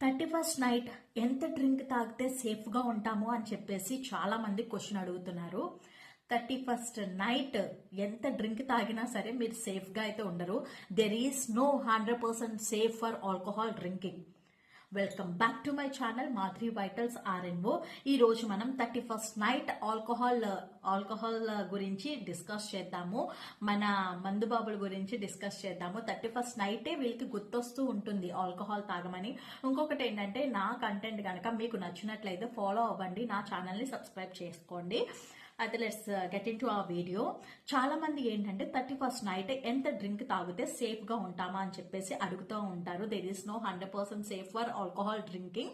31st night ఎంత drink తాగితే సేఫ్గా ఉంటాము అని చెప్పేసి చాలా మంది క్వశ్చన్ అడుగుతున్నారు. 31st నైట్ ఎంత డ్రింక్ తాగినా సరే మీరు సేఫ్గా అయితే ఉండరు. There is no 100% safe for alcohol drinking. Welcome back to my channel Madhuri vitals RNO. ఈ రోజు మనం 31st నైట్ ఆల్కహాల్ గురించి డిస్కస్ చేద్దాము. మన మందుబాబుల గురించి డిస్కస్ చేద్దాము. 31st నైటే వీళ్ళకి గుర్తొస్తూ ఉంటుంది ఆల్కహాల్ తాగమని. ఇంకొకటి ఏంటంటే, నా కంటెంట్ కనుక మీకు నచ్చినట్లయితే ఫాలో అవ్వండి, నా ఛానల్ని సబ్స్క్రైబ్ చేసుకోండి. అయితే లెట్స్ గెట్ ఇన్ టు ఆ వీడియో. చాలా మంది ఏంటంటే 31st నైట్ ఎంత డ్రింక్ తాగితే సేఫ్ గా ఉంటామా అని చెప్పేసి అడుగుతూ ఉంటారు. There is no 100% safe for alcohol drinking.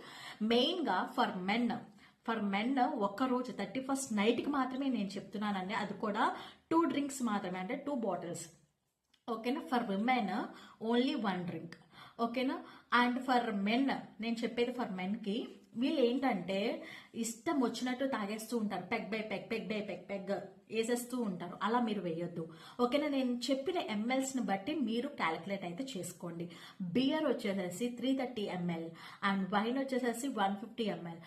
Main గా ఫర్ మెన్ ఒక్కరోజు 31st నైట్కి మాత్రమే నేను చెప్తున్నానండి. అది కూడా 2 డ్రింక్స్ మాత్రమే, అంటే 2 బాటిల్స్. ఓకేనా. For women only 1 drink. ఓకేనా. అండ్ ఫర్ మెన్ నేను చెప్పేది, ఫర్ మెన్కి వీళ్ళు ఏంటంటే ఇష్టం వచ్చినట్టు తాగేస్తూ ఉంటారు. పెగ్ బై పెగ్ వేసేస్తూ ఉంటారు. అలా మీరు వేయొద్దు. ఓకేనా. నేను చెప్పిన ఎంఎల్స్ని బట్టి మీరు క్యాలిక్యులేట్ అయితే చేసుకోండి. బియర్ వచ్చేసేసి 330 ml అండ్ వైన్ వచ్చేసేసి 150 ml.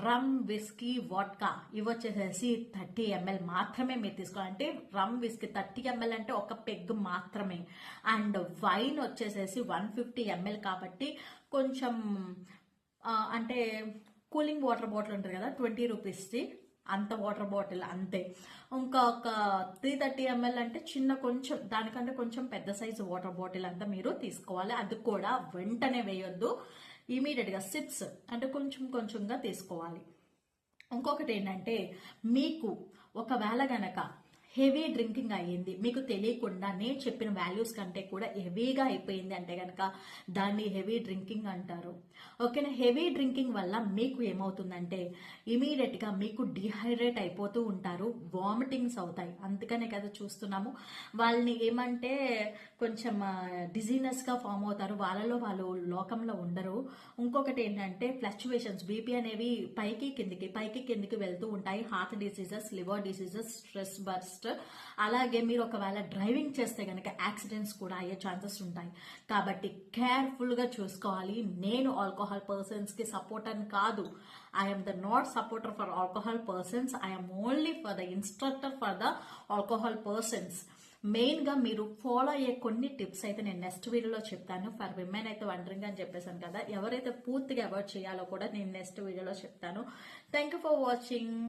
రమ్, విస్కీ, వాడ్కా ఇవి వచ్చేసేసి 30 ml మాత్రమే మీరు తీసుకోవాలి. అంటే రమ్, విస్కీ 30 ml అంటే ఒక పెగ్ మాత్రమే. అండ్ వైన్ వచ్చేసేసి 150 ml కాబట్టి కొంచెం అంటే కూలింగ్ వాటర్ బాటిల్ ఉంటుంది కదా, 20 రూపీస్ది, అంత వాటర్ బాటిల్ అంతే. ఇంకా ఒక 330 ml అంటే చిన్న, కొంచెం దానికంటే కొంచెం పెద్ద సైజు వాటర్ బాటిల్ అంతా మీరు తీసుకోవాలి. అది కూడా వెంటనే వేయొద్దు, ఇమీడియట్గా సిప్స్ అంటే కొంచెం కొంచెంగా తీసుకోవాలి. ఇంకొకటి ఏంటంటే, మీకు ఒకవేళ గనక హెవీ డ్రింకింగ్ అయ్యింది, మీకు తెలియకుండా నేను చెప్పిన వాల్యూస్ కంటే కూడా హెవీగా అయిపోయింది అంటే కనుక దాన్ని హెవీ డ్రింకింగ్ అంటారు. ఓకేనా. హెవీ డ్రింకింగ్ వల్ల మీకు ఏమవుతుందంటే ఇమీడియట్గా మీకు డిహైడ్రేట్ అయిపోతూ ఉంటారు, వామిటింగ్స్ అవుతాయి. అందుకనే కదా చూస్తున్నాము వాళ్ళని ఏమంటే కొంచెం డిజీనెస్గా ఫామ్ అవుతారు, వాళ్ళలో వాళ్ళు లోకంలో ఉండరు. ఇంకొకటి ఏంటంటే ఫ్లక్చువేషన్స్, బీపీ అనేవి పైకి కిందికి వెళ్తూ ఉంటాయి. Heart diseases, liver diseases, stress burst. అలాగే మీరు ఒకవేళ డ్రైవింగ్ చేస్తే కనుక యాక్సిడెంట్స్ కూడా అయ్యే ఛాన్సెస్ ఉంటాయి. కాబట్టి కేర్ఫుల్ గా చూసుకోవాలి. నేను ఆల్కహాల్ పర్సన్స్ కి సపోర్ట్ అని కాదు. I'm the not supporter for alcohol persons. I'm only for the instructor for the alcohol persons. Main గా మీరు ఫాలో అయ్యే కొన్ని టిప్స్ అయితే నేను నెక్స్ట్ వీడియోలో చెప్తాను. ఫర్ విమెన్ అయితే 1 డ్రింక్ అని చెప్పేసాను కదా, ఎవరైతే పూర్తిగా అవాయిడ్ చేయాలో కూడా నేను నెక్స్ట్ వీడియోలో చెప్తాను. Thank you for watching.